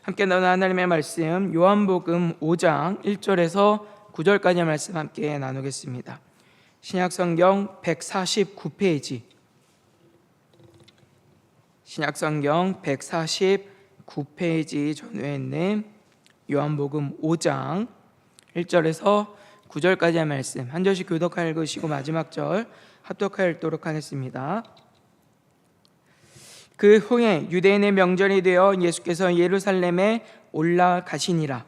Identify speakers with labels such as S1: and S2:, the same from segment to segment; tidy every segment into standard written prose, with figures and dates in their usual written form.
S1: 함께 나누는 하나님의 말씀 요한복음 5장 1절에서 9절까지의 말씀 함께 나누겠습니다. 신약성경 149페이지 신약성경 149페이지 전후에 있는 요한복음 5장 1절에서 9절까지의 말씀 한 절씩 교독하여 읽으시고 마지막 절 합독하여 읽도록 하겠습니다. 그 후에 유대인의 명절이 되어 예수께서 예루살렘에 올라가시니라.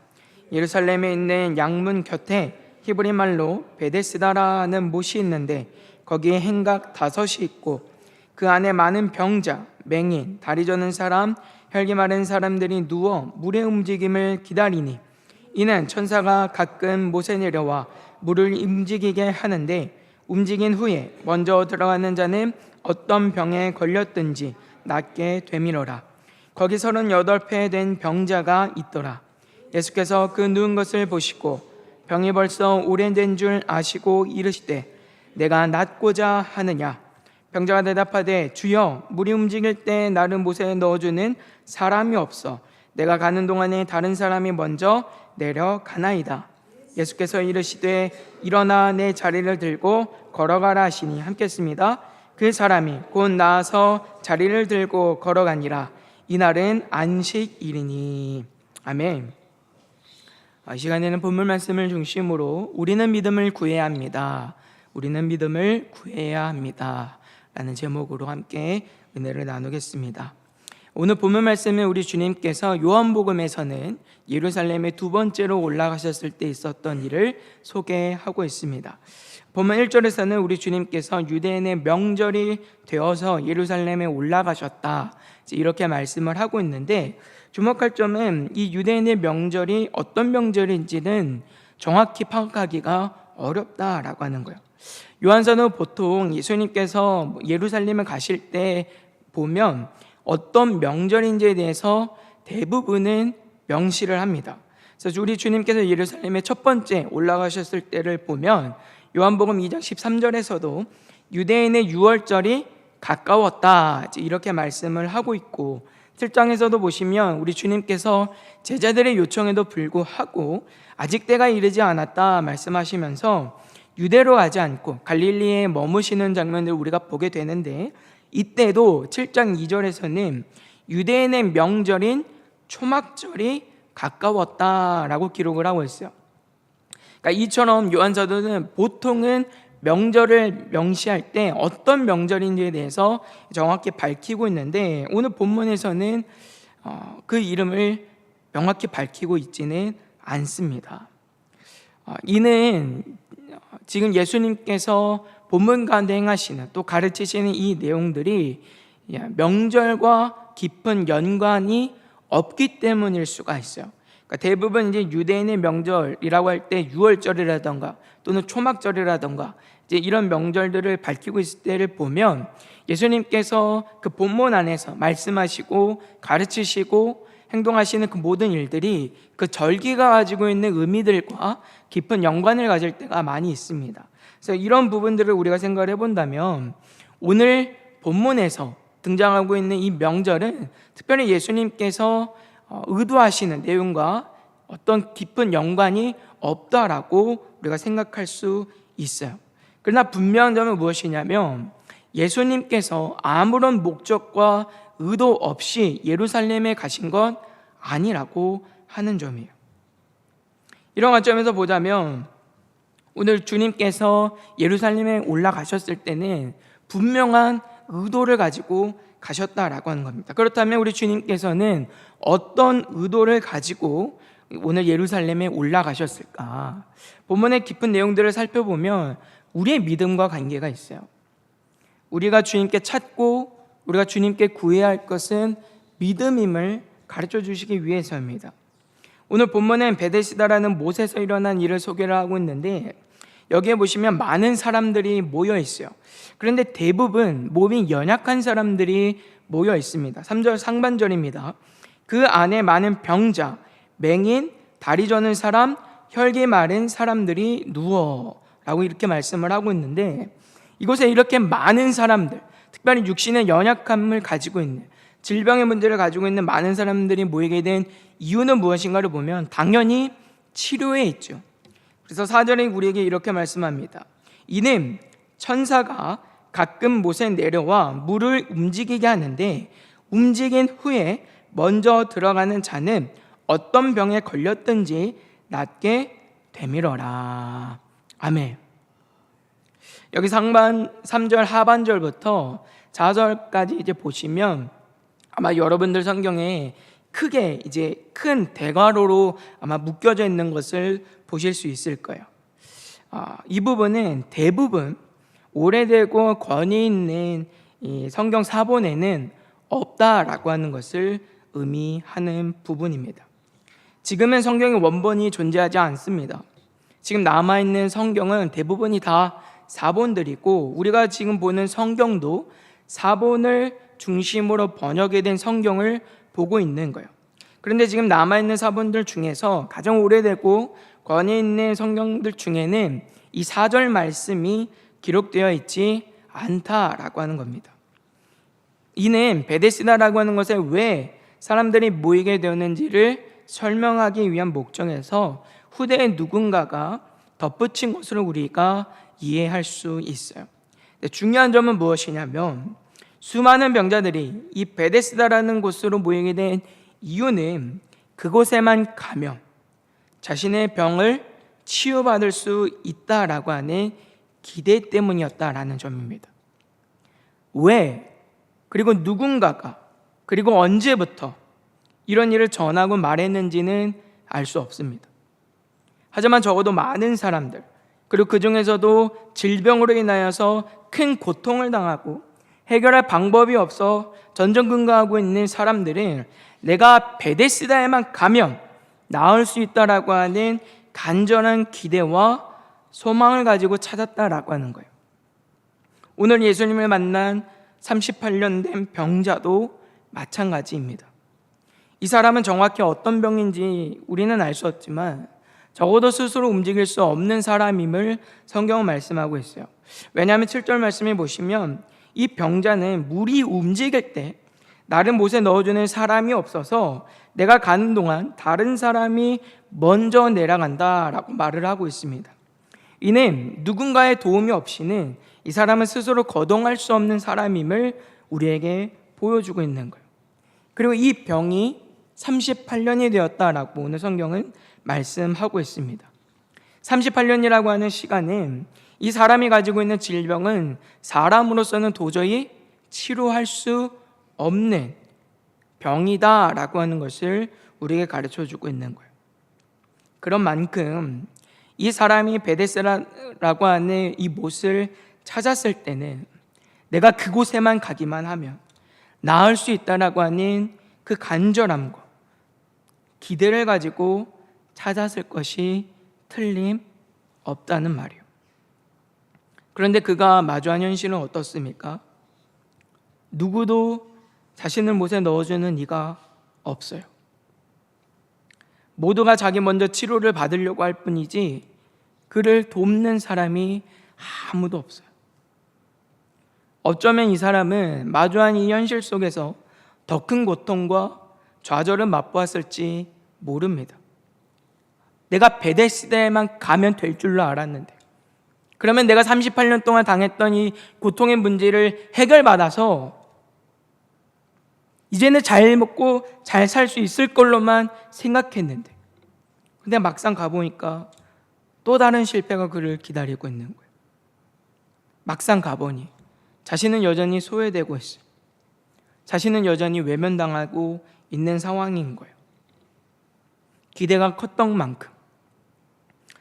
S1: 예루살렘에 있는 양문 곁에 히브리 말로 베데스다라는 못이 있는데 거기에 행각 5이 있고 그 안에 많은 병자, 맹인, 다리 저는 사람, 혈기 마른 사람들이 누워 물의 움직임을 기다리니 이는 천사가 가끔 못에 내려와 물을 움직이게 하는데 움직인 후에 먼저 들어가는 자는 어떤 병에 걸렸든지 낫게 되밀어라. 거기 38회 된 병자가 있더라. 예수께서 그 누운 것을 보시고 병이 벌써 오래된 줄 아시고 이르시되 내가 낫고자 하느냐. 병자가 대답하되 주여 물이 움직일 때 나를 못에 넣어주는 사람이 없어 내가 가는 동안에 다른 사람이 먼저 내려가나이다. 예수께서 이르시되 일어나 내 자리를 들고 걸어가라 하시니 함께 했습니다. 그 사람이 곧 나아서 자리를 들고 걸어가니라. 이날은 안식일이니. 아멘. 이 시간에는 본문 말씀을 중심으로 우리는 믿음을 구해야 합니다. 우리는 믿음을 구해야 합니다. 라는 제목으로 함께 은혜를 나누겠습니다. 오늘 본문 말씀은 우리 주님께서 요한복음에서는 예루살렘에 두 번째로 올라가셨을 때 있었던 일을 소개하고 있습니다. 본문 1절에서는 우리 주님께서 유대인의 명절이 되어서 예루살렘에 올라가셨다 이렇게 말씀을 하고 있는데 주목할 점은 이 유대인의 명절이 어떤 명절인지는 정확히 파악하기가 어렵다라고 하는 거예요. 요한서는 보통 예수님께서 예루살렘에 가실 때 보면 어떤 명절인지에 대해서 대부분은 명시를 합니다. 그래서 우리 주님께서 예루살렘에 첫 번째 올라가셨을 때를 보면 요한복음 2장 13절에서도 유대인의 유월절이 가까웠다 이렇게 말씀을 하고 있고 7장에서도 보시면 우리 주님께서 제자들의 요청에도 불구하고 아직 때가 이르지 않았다 말씀하시면서 유대로 가지 않고 갈릴리에 머무시는 장면을 우리가 보게 되는데 이때도 7장 2절에서는 유대인의 명절인 초막절이 가까웠다라고 기록을 하고 있어요. 그러니까 이처럼 요한사도는 보통은 명절을 명시할 때 어떤 명절인지에 대해서 정확히 밝히고 있는데 오늘 본문에서는 그 이름을 명확히 밝히고 있지는 않습니다. 이는 지금 예수님께서 본문 가운데 행하시는 또 가르치시는 이 내용들이 명절과 깊은 연관이 없기 때문일 수가 있어요. 그러니까 대부분 이제 유대인의 명절이라고 할 때 유월절이라던가 또는 초막절이라던가 이제 이런 명절들을 밝히고 있을 때를 보면 예수님께서 그 본문 안에서 말씀하시고 가르치시고 행동하시는 그 모든 일들이 그 절기가 가지고 있는 의미들과 깊은 연관을 가질 때가 많이 있습니다. 그래서 이런 부분들을 우리가 생각을 해본다면 오늘 본문에서 등장하고 있는 이 명절은 특별히 예수님께서 의도하시는 내용과 어떤 깊은 연관이 없다라고 우리가 생각할 수 있어요. 그러나 분명한 점은 무엇이냐면 예수님께서 아무런 목적과 의도 없이 예루살렘에 가신 건 아니라고 하는 점이에요. 이런 관점에서 보자면 오늘 주님께서 예루살렘에 올라가셨을 때는 분명한 의도를 가지고 가셨다라고 하는 겁니다. 그렇다면 우리 주님께서는 어떤 의도를 가지고 오늘 예루살렘에 올라가셨을까? 본문의 깊은 내용들을 살펴보면 우리의 믿음과 관계가 있어요. 우리가 주님께 찾고 우리가 주님께 구해야 할 것은 믿음임을 가르쳐 주시기 위해서입니다. 오늘 본문은 베데스다라는 못에서 일어난 일을 소개를 하고 있는데 여기에 보시면 많은 사람들이 모여 있어요. 그런데 대부분 몸이 연약한 사람들이 모여 있습니다. 3절 상반절입니다. 그 안에 많은 병자, 맹인, 다리 저는 사람, 혈기 마른 사람들이 누워 라고 이렇게 말씀을 하고 있는데 이곳에 이렇게 많은 사람들, 특별히 육신의 연약함을 가지고 있는 질병의 문제를 가지고 있는 많은 사람들이 모이게 된 이유는 무엇인가를 보면 당연히 치료에 있죠. 그래서 4절에 우리에게 이렇게 말씀합니다. 이는 천사가 가끔 못에 내려와 물을 움직이게 하는데 움직인 후에 먼저 들어가는 자는 어떤 병에 걸렸든지 낫게 되밀어라. 아멘. 여기 상반 3절 하반절부터 4절까지 이제 보시면 아마 여러분들 성경에 크게 이제 큰 대괄호로 아마 묶여져 있는 것을 보실 수 있을 거예요. 이 부분은 대부분 오래되고 권위 있는 이 성경 사본에는 없다라고 하는 것을 의미하는 부분입니다. 지금은 성경의 원본이 존재하지 않습니다. 지금 남아있는 성경은 대부분이 다 사본들이고 우리가 지금 보는 성경도 사본을 중심으로 번역이 된 성경을 보고 있는 거예요. 그런데 지금 남아있는 사본들 중에서 가장 오래되고 권위 있는 성경들 중에는 이 4절 말씀이 기록되어 있지 않다라고 하는 겁니다. 이는 베데스다라고 하는 것에 왜 사람들이 모이게 되었는지를 설명하기 위한 목적에서 후대의 누군가가 덧붙인 것으로 우리가 이해할 수 있어요. 중요한 점은 무엇이냐면 수많은 병자들이 이 베데스다라는 곳으로 모이게 된 이유는 그곳에만 가면 자신의 병을 치유받을 수 있다라고 하는 기대 때문이었다라는 점입니다. 왜? 그리고 누군가가 그리고 언제부터 이런 일을 전하고 말했는지는 알 수 없습니다. 하지만 적어도 많은 사람들 그리고 그 중에서도 질병으로 인하여서 큰 고통을 당하고 해결할 방법이 없어 전전긍긍하고 있는 사람들은 내가 베데스다에만 가면 나을 수 있다라고 하는 간절한 기대와 소망을 가지고 찾았다라고 하는 거예요. 오늘 예수님을 만난 38년 된 병자도 마찬가지입니다. 이 사람은 정확히 어떤 병인지 우리는 알 수 없지만 적어도 스스로 움직일 수 없는 사람임을 성경은 말씀하고 있어요. 왜냐하면 7절 말씀에 보시면 이 병자는 물이 움직일 때 나를 못에 넣어주는 사람이 없어서 내가 가는 동안 다른 사람이 먼저 내려간다라고 말을 하고 있습니다. 이는 누군가의 도움이 없이는 이 사람은 스스로 거동할 수 없는 사람임을 우리에게 보여주고 있는 거예요. 그리고 이 병이 38년이 되었다라고 오늘 성경은 말씀하고 있습니다. 38년이라고 하는 시간은 이 사람이 가지고 있는 질병은 사람으로서는 도저히 치료할 수 없는 병이다라고 하는 것을 우리에게 가르쳐주고 있는 거예요. 그런 만큼 이 사람이 베데스다라고 하는 이 못을 찾았을 때는 내가 그곳에만 가기만 하면 나을 수 있다라고 하는 그 간절함과 기대를 가지고 찾았을 것이 틀림없다는 말이에요. 그런데 그가 마주한 현실은 어떻습니까? 누구도 자신을 못에 넣어주는 이가 없어요. 모두가 자기 먼저 치료를 받으려고 할 뿐이지 그를 돕는 사람이 아무도 없어요. 어쩌면 이 사람은 마주한 이 현실 속에서 더 큰 고통과 좌절을 맛보았을지 모릅니다. 내가 베데스다에만 가면 될 줄로 알았는데 그러면 내가 38년 동안 당했던 이 고통의 문제를 해결받아서 이제는 잘 먹고 잘 살 수 있을 걸로만 생각했는데 근데 막상 가보니까 또 다른 실패가 그를 기다리고 있는 거예요. 막상 가보니 자신은 여전히 소외되고 있어요. 자신은 여전히 외면당하고 있는 상황인 거예요. 기대가 컸던 만큼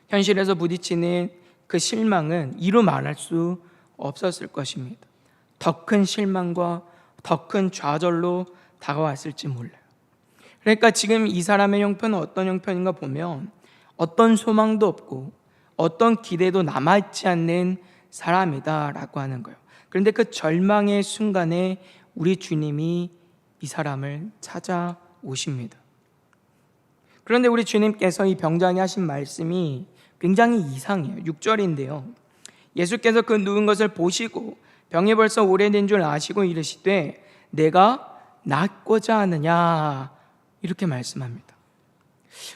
S1: 현실에서 부딪히는 그 실망은 이루 말할 수 없었을 것입니다. 더 큰 실망과 더 큰 좌절로 다가왔을지 몰라요. 그러니까 지금 이 사람의 형편은 어떤 형편인가 보면 어떤 소망도 없고 어떤 기대도 남아있지 않는 사람이다라고 하는 거예요. 그런데 그 절망의 순간에 우리 주님이 이 사람을 찾아오십니다. 그런데 우리 주님께서 이 병자에게 하신 말씀이 굉장히 이상해요. 6절인데요. 예수께서 그 누운 것을 보시고 병이 벌써 오래된 줄 아시고 이르시되 내가 낫고자 하느냐 이렇게 말씀합니다.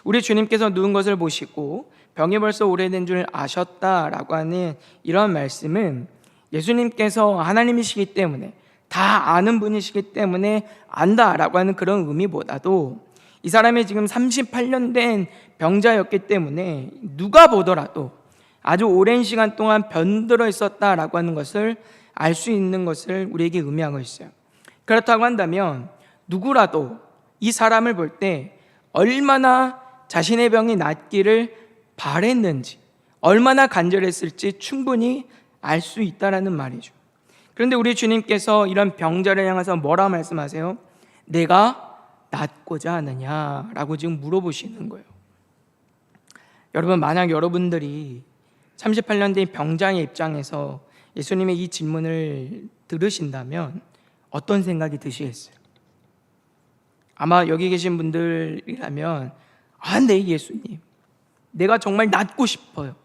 S1: 우리 주님께서 누운 것을 보시고 병이 벌써 오래된 줄 아셨다라고 하는 이런 말씀은 예수님께서 하나님이시기 때문에 다 아는 분이시기 때문에 안다라고 하는 그런 의미보다도 이 사람이 지금 38년 된 병자였기 때문에 누가 보더라도 아주 오랜 시간 동안 변들어 있었다라고 하는 것을 알 수 있는 것을 우리에게 의미하고 있어요. 그렇다고 한다면 누구라도 이 사람을 볼 때 얼마나 자신의 병이 낫기를 바랬는지, 얼마나 간절했을지 충분히 알 수 있다라는 말이죠. 그런데 우리 주님께서 이런 병자를 향해서 뭐라 말씀하세요? 내가 낫고자 하느냐라고 지금 물어보시는 거예요. 여러분, 만약 여러분들이 38년 된 병자의 입장에서 예수님의 이 질문을 들으신다면 어떤 생각이 드시겠어요? 아마 여기 계신 분들이라면 네, 예수님, 내가 정말 낫고 싶어요.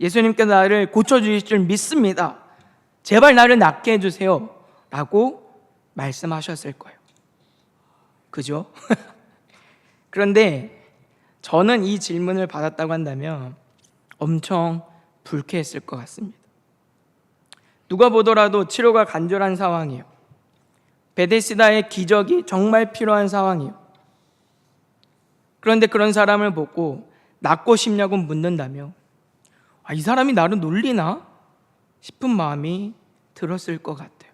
S1: 예수님께서 나를 고쳐주실 줄 믿습니다. 제발 나를 낫게 해주세요 라고 말씀하셨을 거예요. 그죠? 그런데 저는 이 질문을 받았다고 한다면 엄청 불쾌했을 것 같습니다. 누가 보더라도 치료가 간절한 상황이에요. 베데스다의 기적이 정말 필요한 상황이에요. 그런데 그런 사람을 보고 낫고 싶냐고 묻는다며 이 사람이 나를 놀리나 싶은 마음이 들었을 것 같아요.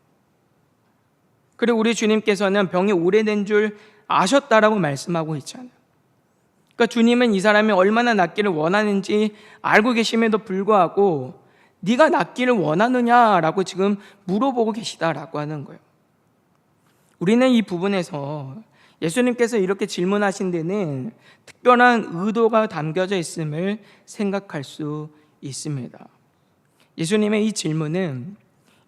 S1: 그리고 우리 주님께서는 병이 오래된 줄 아셨다라고 말씀하고 있잖아요. 그러니까 주님은 이 사람이 얼마나 낫기를 원하는지 알고 계심에도 불구하고 네가 낫기를 원하느냐라고 지금 물어보고 계시다라고 하는 거예요. 우리는 이 부분에서 예수님께서 이렇게 질문하신 데는 특별한 의도가 담겨져 있음을 생각할 수 있습니다. 예수님의 이 질문은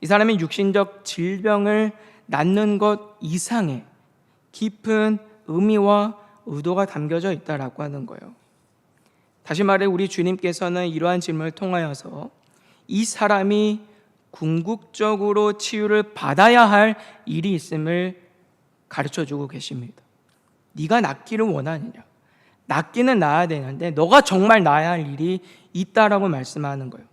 S1: 이 사람의 육신적 질병을 낫는 것 이상의 깊은 의미와 의도가 담겨져 있다라고 하는 거예요. 다시 말해 우리 주님께서는 이러한 질문을 통하여서 이 사람이 궁극적으로 치유를 받아야 할 일이 있음을 가르쳐주고 계십니다. 네가 낫기를 원하느냐? 낫기는 나아야 되는데 너가 정말 나아야 할 일이 있다라고 말씀하는 거예요.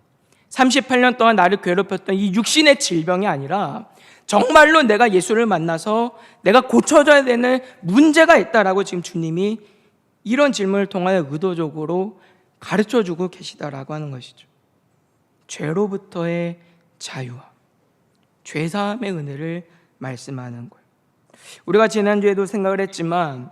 S1: 38년 동안 나를 괴롭혔던 이 육신의 질병이 아니라 정말로 내가 예수를 만나서 내가 고쳐져야 되는 문제가 있다라고 지금 주님이 이런 질문을 통하여 의도적으로 가르쳐주고 계시다라고 하는 것이죠. 죄로부터의 자유와 죄사함의 은혜를 말씀하는 거예요. 우리가 지난주에도 생각을 했지만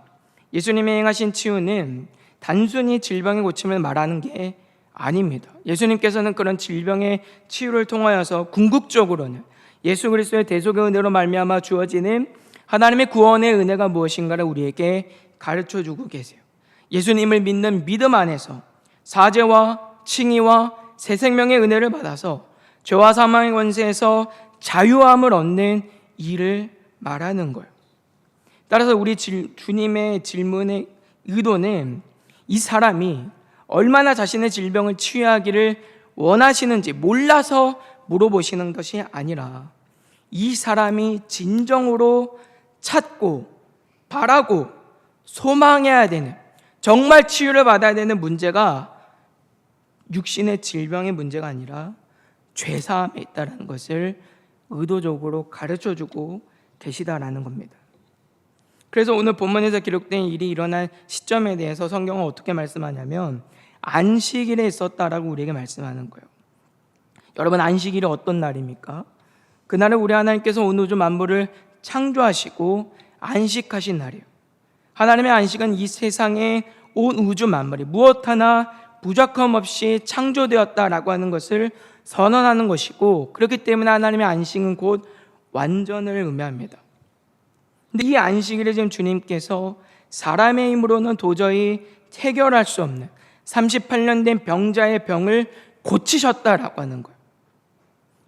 S1: 예수님이 행하신 치유는 단순히 질병의 고침을 말하는 게 아닙니다. 예수님께서는 그런 질병의 치유를 통하여서 궁극적으로는 예수 그리스도의 대속의 은혜로 말미암아 주어지는 하나님의 구원의 은혜가 무엇인가를 우리에게 가르쳐주고 계세요. 예수님을 믿는 믿음 안에서 사죄와 칭의와 새 생명의 은혜를 받아서 죄와 사망의 권세에서 자유함을 얻는 일을 말하는 거예요. 따라서 우리 주님의 질문의 의도는 이 사람이 얼마나 자신의 질병을 치유하기를 원하시는지 몰라서 물어보시는 것이 아니라 이 사람이 진정으로 찾고 바라고 소망해야 되는, 정말 치유를 받아야 되는 문제가 육신의 질병의 문제가 아니라 죄사함에 있다는 것을 의도적으로 가르쳐주고 계시다라는 겁니다. 그래서 오늘 본문에서 기록된 일이 일어난 시점에 대해서 성경은 어떻게 말씀하냐면 안식일에 있었다라고 우리에게 말씀하는 거예요. 여러분, 안식일이 어떤 날입니까? 그날은 우리 하나님께서 온 우주 만물을 창조하시고 안식하신 날이에요. 하나님의 안식은 이 세상의 온 우주 만물이 무엇 하나 부족함 없이 창조되었다라고 하는 것을 선언하는 것이고, 그렇기 때문에 하나님의 안식은 곧 완전을 의미합니다. 근데 이 안식일에 지금 주님께서 사람의 힘으로는 도저히 해결할 수 없는 38년 된 병자의 병을 고치셨다라고 하는 거예요.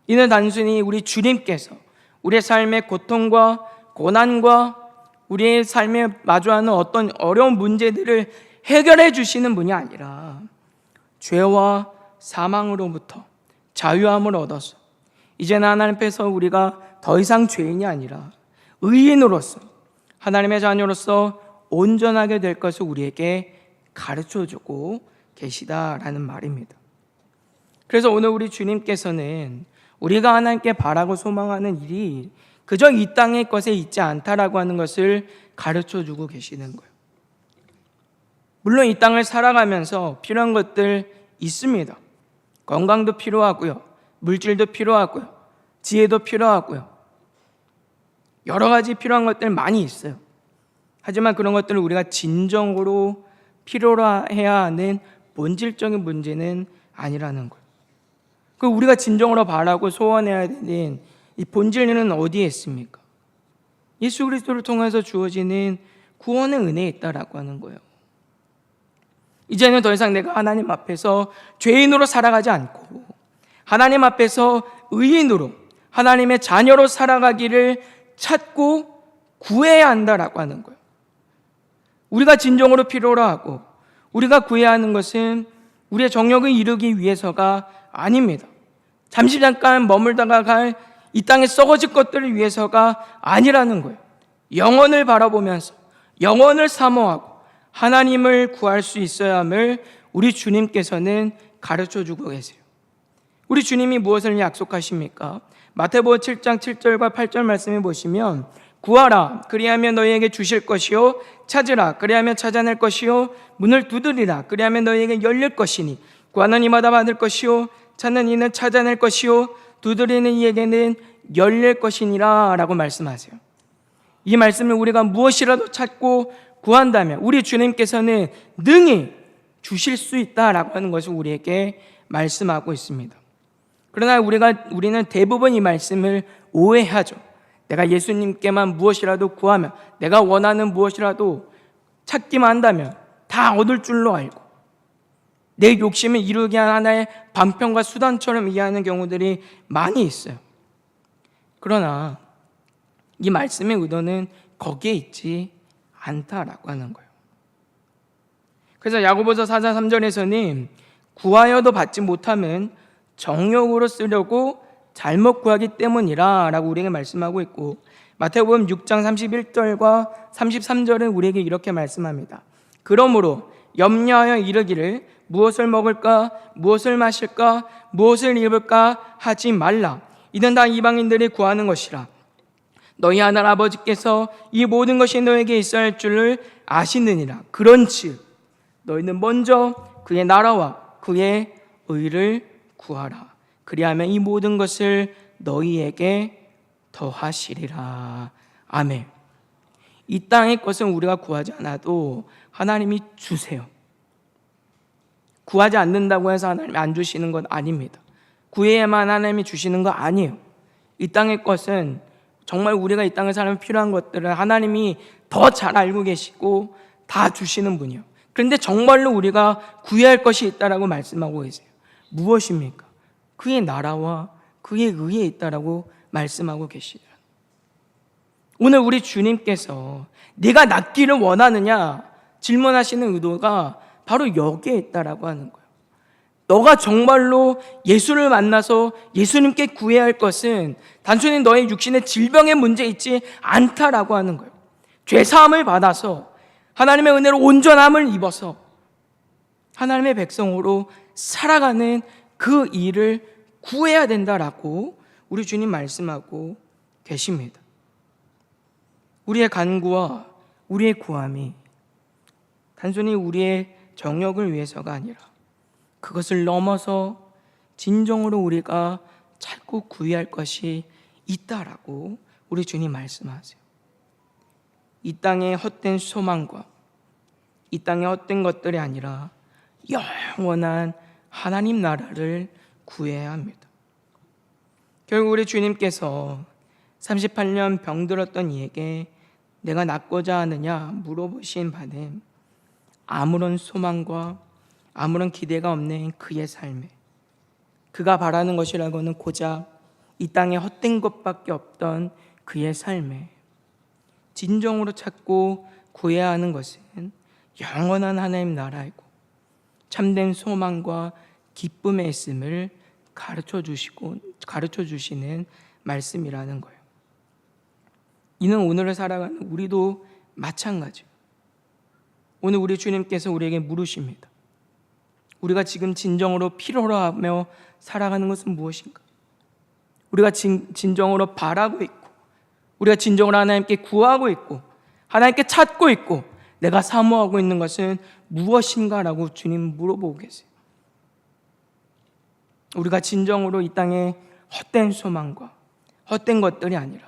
S1: 이는 단순히 우리 주님께서 우리의 삶의 고통과 고난과 우리의 삶에 마주하는 어떤 어려운 문제들을 해결해 주시는 분이 아니라 죄와 사망으로부터 자유함을 얻어서 이제는 하나님 앞에서 우리가 더 이상 죄인이 아니라 의인으로서 하나님의 자녀로서 온전하게 될 것을 우리에게 가르쳐주고 계시다라는 말입니다. 그래서 오늘 우리 주님께서는 우리가 하나님께 바라고 소망하는 일이 그저 이 땅의 것에 있지 않다라고 하는 것을 가르쳐주고 계시는 거예요. 물론 이 땅을 살아가면서 필요한 것들 있습니다. 건강도 필요하고요, 물질도 필요하고요, 지혜도 필요하고요, 여러 가지 필요한 것들 많이 있어요. 하지만 그런 것들을 우리가 진정으로 필요로 해야 하는 본질적인 문제는 아니라는 거예요. 그 우리가 진정으로 바라고 소원해야 되는 이 본질은 어디에 있습니까? 예수 그리스도를 통해서 주어지는 구원의 은혜에 있다라고 하는 거예요. 이제는 더 이상 내가 하나님 앞에서 죄인으로 살아가지 않고 하나님 앞에서 의인으로 하나님의 자녀로 살아가기를 찾고 구해야 한다라고 하는 거예요. 우리가 진정으로 필요로 하고 우리가 구해야 하는 것은 우리의 정욕을 이루기 위해서가 아닙니다. 잠깐 머물다가 갈 이 땅에 썩어질 것들을 위해서가 아니라는 거예요. 영원을 바라보면서 영원을 사모하고 하나님을 구할 수 있어야 함을 우리 주님께서는 가르쳐주고 계세요. 우리 주님이 무엇을 약속하십니까? 마태복음 7장 7절과 8절 말씀해 보시면 구하라 그리하면 너희에게 주실 것이요 찾으라 그리하면 찾아낼 것이요 문을 두드리라 그리하면 너희에게 열릴 것이니 구하는 이마다 받을 것이요 찾는 이는 찾아낼 것이요 두드리는 이에게는 열릴 것이니라 라고 말씀하세요. 이 말씀을 우리가 무엇이라도 찾고 구한다면 우리 주님께서는 능히 주실 수 있다라고 하는 것을 우리에게 말씀하고 있습니다. 그러나 우리는 대부분 이 말씀을 오해하죠. 내가 예수님께만 무엇이라도 구하면, 내가 원하는 무엇이라도 찾기만 한다면 다 얻을 줄로 알고 내 욕심을 이루게 한 하나의 방편과 수단처럼 이해하는 경우들이 많이 있어요. 그러나 이 말씀의 의도는 거기에 있지 않다라고 하는 거예요. 그래서 야고보서 4장 3절에서는 구하여도 받지 못함은 정욕으로 쓰려고 잘못 구하기 때문이라 라고 우리에게 말씀하고 있고, 마태복음 6장 31절과 33절은 우리에게 이렇게 말씀합니다. 그러므로 염려하여 이르기를 무엇을 먹을까 무엇을 마실까 무엇을 입을까 하지 말라. 이는 다 이방인들이 구하는 것이라. 너희 하늘 아버지께서 이 모든 것이 너에게 있어야 할 줄을 아시느니라. 그런즉 너희는 먼저 그의 나라와 그의 의를 구하라. 그리하면 이 모든 것을 너희에게 더하시리라. 아멘. 이 땅의 것은 우리가 구하지 않아도 하나님이 주세요. 구하지 않는다고 해서 하나님이 안 주시는 건 아닙니다. 구해야만 하나님이 주시는 거 아니에요. 이 땅의 것은 정말 우리가 이 땅에 살면 필요한 것들을 하나님이 더 잘 알고 계시고 다 주시는 분이에요. 그런데 정말로 우리가 구해야 할 것이 있다라고 말씀하고 계세요. 무엇입니까? 그의 나라와 그의 의에 있다라고 말씀하고 계시더라. 오늘 우리 주님께서 네가 낫기를 원하느냐 질문하시는 의도가 바로 여기에 있다라고 하는 거예요. 너가 정말로 예수를 만나서 예수님께 구해야 할 것은 단순히 너의 육신의 질병의 문제 있지 않다라고 하는 거예요. 죄사함을 받아서 하나님의 은혜로 온전함을 입어서 하나님의 백성으로 살아가는 그 일을 구해야 된다라고 우리 주님 말씀하고 계십니다. 우리의 간구와 우리의 구함이 단순히 우리의 정욕을 위해서가 아니라 그것을 넘어서 진정으로 우리가 찾고 구해야 할 것이 있다라고 우리 주님 말씀하세요. 이 땅의 헛된 소망과 이 땅의 헛된 것들이 아니라 영원한 하나님 나라를 구해야 합니다. 결국 우리 주님께서 38년 병들었던 이에게 내가 낫고자 하느냐 물어보신 바는 아무런 소망과 아무런 기대가 없는 그의 삶에, 그가 바라는 것이라고는 고작 이 땅에 헛된 것밖에 없던 그의 삶에 진정으로 찾고 구해야 하는 것은 영원한 하나님 나라이고 참된 소망과 기쁨의 있음을 가르쳐 주시는 말씀이라는 거예요. 이는 오늘을 살아가는 우리도 마찬가지. 오늘 우리 주님께서 우리에게 물으십니다. 우리가 지금 진정으로 필요로 하며 살아가는 것은 무엇인가? 우리가 진정으로 바라고 있고, 우리가 진정으로 하나님께 구하고 있고, 하나님께 찾고 있고, 내가 사모하고 있는 것은 무엇인가라고 주님 물어보고 계세요. 우리가 진정으로 이 땅에 헛된 소망과 헛된 것들이 아니라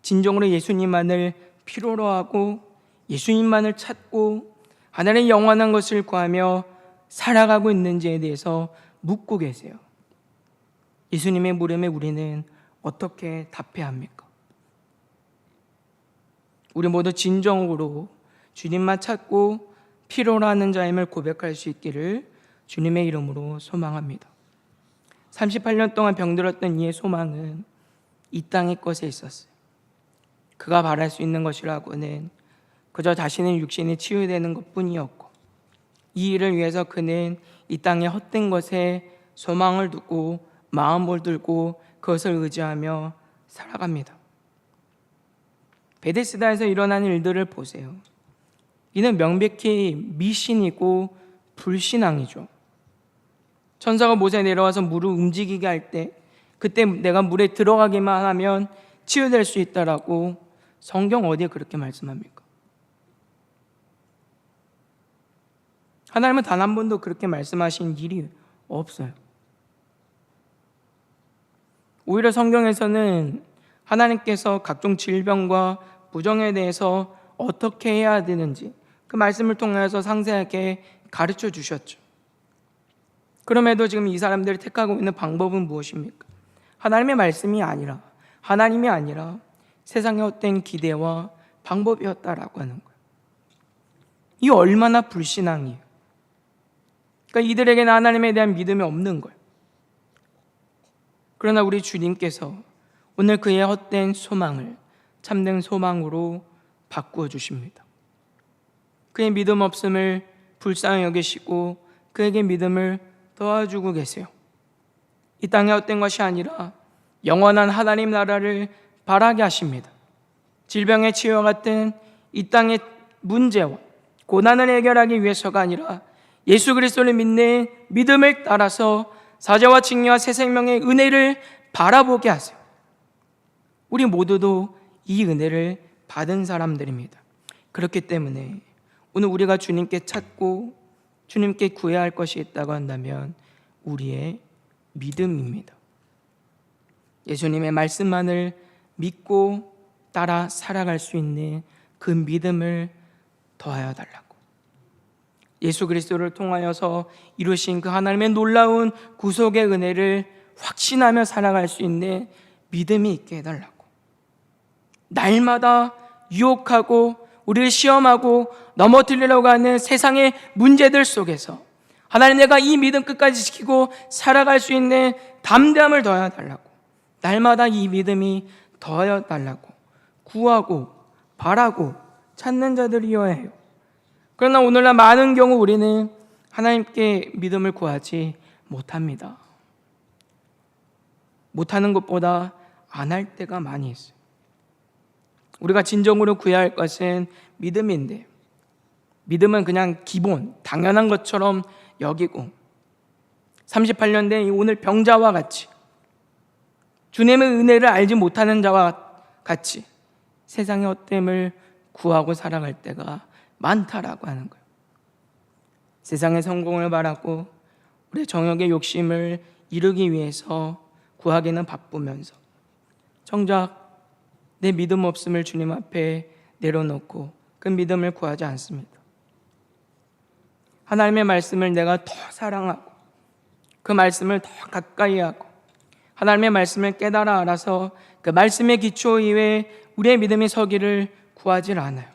S1: 진정으로 예수님만을 필요로 하고 예수님만을 찾고 하나님의 영원한 것을 구하며 살아가고 있는지에 대해서 묻고 계세요. 예수님의 물음에 우리는 어떻게 답해야 합니까? 우리 모두 진정으로 주님만 찾고 필요로 하는 자임을 고백할 수 있기를 주님의 이름으로 소망합니다. 38년 동안 병들었던 이의 소망은 이 땅의 것에 있었어요. 그가 바랄 수 있는 것이라고는 그저 자신의 육신이 치유되는 것뿐이었고, 이 일을 위해서 그는 이 땅의 헛된 것에 소망을 두고 마음을 들고 그것을 의지하며 살아갑니다. 베데스다에서 일어난 일들을 보세요. 이는 명백히 미신이고 불신앙이죠. 천사가 모세에 내려와서 물을 움직이게 할 때 그때 내가 물에 들어가기만 하면 치유될 수 있다라고 성경 어디에 그렇게 말씀합니까? 하나님은 단 한 번도 그렇게 말씀하신 일이 없어요. 오히려 성경에서는 하나님께서 각종 질병과 부정에 대해서 어떻게 해야 되는지 그 말씀을 통해서 상세하게 가르쳐 주셨죠. 그럼에도 지금 이 사람들이 택하고 있는 방법은 무엇입니까? 하나님의 말씀이 아니라, 하나님이 아니라 세상의 헛된 기대와 방법이었다라고 하는 거예요. 이 얼마나 불신앙이에요. 그러니까 이들에게는 하나님에 대한 믿음이 없는 거예요. 그러나 우리 주님께서 오늘 그의 헛된 소망을 참된 소망으로 바꾸어 주십니다. 그의 믿음 없음을 불쌍히 여기시고 그에게 믿음을 도와주고 계세요. 이 땅의 헛된 것이 아니라 영원한 하나님 나라를 바라게 하십니다. 질병의 치유와 같은 이 땅의 문제와 고난을 해결하기 위해서가 아니라 예수 그리스도를 믿는 믿음을 따라서 사죄와 칭의와 새 생명의 은혜를 바라보게 하세요. 우리 모두도 이 은혜를 받은 사람들입니다. 그렇기 때문에 오늘 우리가 주님께 찾고 주님께 구해야 할 것이 있다고 한다면 우리의 믿음입니다. 예수님의 말씀만을 믿고 따라 살아갈 수 있는 그 믿음을 더하여 달라고, 예수 그리스도를 통하여서 이루신 그 하나님의 놀라운 구속의 은혜를 확신하며 살아갈 수 있는 믿음이 있게 해달라고, 날마다 유혹하고 우리를 시험하고 넘어뜨리려고 하는 세상의 문제들 속에서 하나님, 내가 이 믿음 끝까지 지키고 살아갈 수 있는 담대함을 더하여 달라고, 날마다 이 믿음이 더하여 달라고 구하고 바라고 찾는 자들이어야 해요. 그러나 오늘날 많은 경우 우리는 하나님께 믿음을 구하지 못합니다. 못하는 것보다 안 할 때가 많이 있어요. 우리가 진정으로 구해야 할 것은 믿음인데, 믿음은 그냥 기본, 당연한 것처럼 여기고 38년 된 오늘 병자와 같이 주님의 은혜를 알지 못하는 자와 같이 세상의 헛됨을 구하고 살아갈 때가 많다라고 하는 거예요. 세상의 성공을 바라고 우리의 정욕의 욕심을 이루기 위해서 구하기는 바쁘면서 정작 내 믿음 없음을 주님 앞에 내려놓고 그 믿음을 구하지 않습니다. 하나님의 말씀을 내가 더 사랑하고 그 말씀을 더 가까이 하고 하나님의 말씀을 깨달아 알아서 그 말씀의 기초 위에 우리의 믿음이 서기를 구하질 않아요.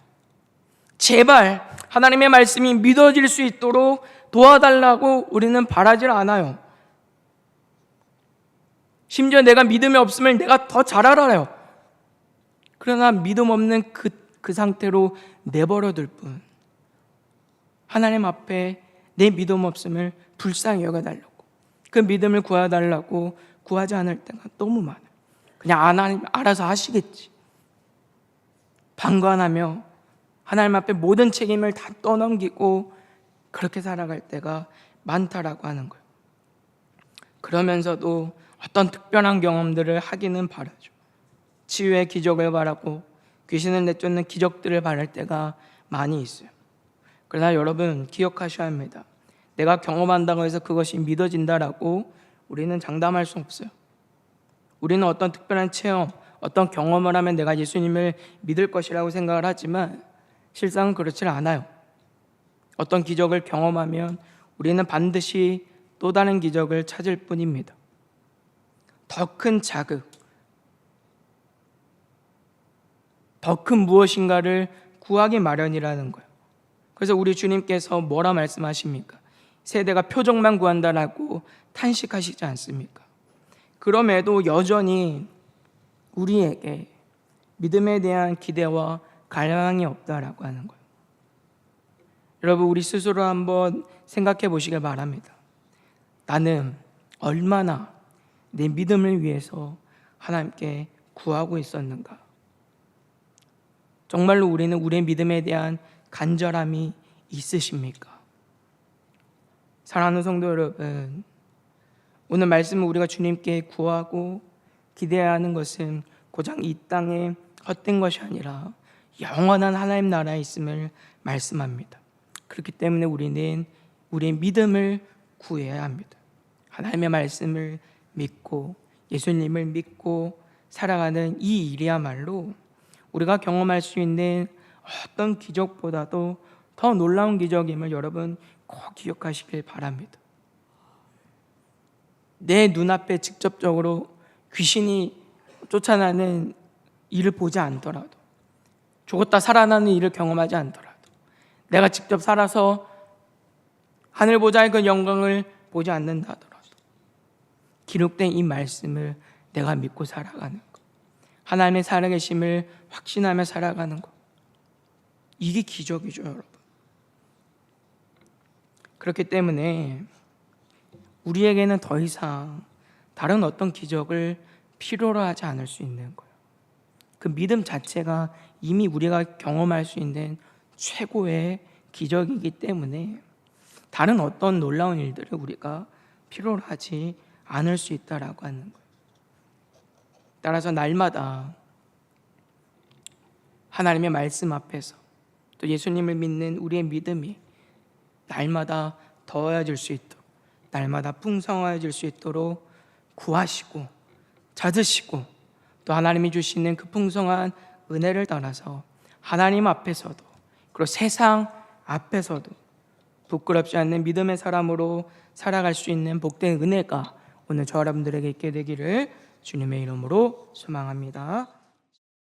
S1: 제발 하나님의 말씀이 믿어질 수 있도록 도와달라고 우리는 바라질 않아요. 심지어 내가 믿음이 없음을 내가 더 잘 알아요. 그러나 믿음 없는 그 상태로 내버려둘 뿐, 하나님 앞에 내 믿음 없음을 불쌍히 여겨달라고, 그 믿음을 구해달라고 구하지 않을 때가 너무 많아요. 그냥 하나님 알아서 하시겠지, 방관하며 하나님 앞에 모든 책임을 다 떠넘기고 그렇게 살아갈 때가 많다라고 하는 거예요. 그러면서도 어떤 특별한 경험들을 하기는 바라죠. 치유의 기적을 바라고 귀신을 내쫓는 기적들을 바랄 때가 많이 있어요. 그러나 여러분 기억하셔야 합니다. 내가 경험한다고 해서 그것이 믿어진다라고 우리는 장담할 수 없어요. 우리는 어떤 특별한 체험, 어떤 경험을 하면 내가 예수님을 믿을 것이라고 생각을 하지만 실상은 그렇지 않아요. 어떤 기적을 경험하면 우리는 반드시 또 다른 기적을 찾을 뿐입니다. 더 큰 자극, 더 큰 무엇인가를 구하기 마련이라는 거예요. 그래서 우리 주님께서 뭐라 말씀하십니까? 세대가 표적만 구한다라고 탄식하시지 않습니까? 그럼에도 여전히 우리에게 믿음에 대한 기대와 갈망이 없다라고 하는 거예요. 여러분 우리 스스로 한번 생각해 보시길 바랍니다. 나는 얼마나 내 믿음을 위해서 하나님께 구하고 있었는가? 정말로 우리는 우리의 믿음에 대한 간절함이 있으십니까? 사랑하는 성도 여러분, 오늘 말씀은 우리가 주님께 구하고 기대해야 하는 것은 고작 이 땅에 헛된 것이 아니라 영원한 하나님 나라에 있음을 말씀합니다. 그렇기 때문에 우리는 우리의 믿음을 구해야 합니다. 하나님의 말씀을 믿고 예수님을 믿고 살아가는 이 일이야말로 우리가 경험할 수 있는 어떤 기적보다도 더 놀라운 기적임을 여러분 꼭 기억하시길 바랍니다. 내 눈앞에 직접적으로 귀신이 쫓아나는 일을 보지 않더라도, 죽었다 살아나는 일을 경험하지 않더라도, 내가 직접 살아서 하늘 보좌의 그 영광을 보지 않는다 하더라도 기록된 이 말씀을 내가 믿고 살아가는 것, 하나님의 살아계심을 확신하며 살아가는 것, 이게 기적이죠 여러분. 그렇기 때문에 우리에게는 더 이상 다른 어떤 기적을 필요로 하지 않을 수 있는 거예요. 그 믿음 자체가 이미 우리가 경험할 수 있는 최고의 기적이기 때문에 다른 어떤 놀라운 일들을 우리가 필요로 하지 않을 수 있다라고 하는 거예요. 따라서 날마다 하나님의 말씀 앞에서 또 예수님을 믿는 우리의 믿음이 날마다 더해질 수 있도록, 날마다 풍성해질 수 있도록 구하시고 찾으시고 또 하나님이 주시는 그 풍성한 은혜를 따라서 하나님 앞에서도 그리고 세상 앞에서도 부끄럽지 않는 믿음의 사람으로 살아갈 수 있는 복된 은혜가 오늘 저 여러분들에게 있게 되기를 주님의 이름으로 소망합니다.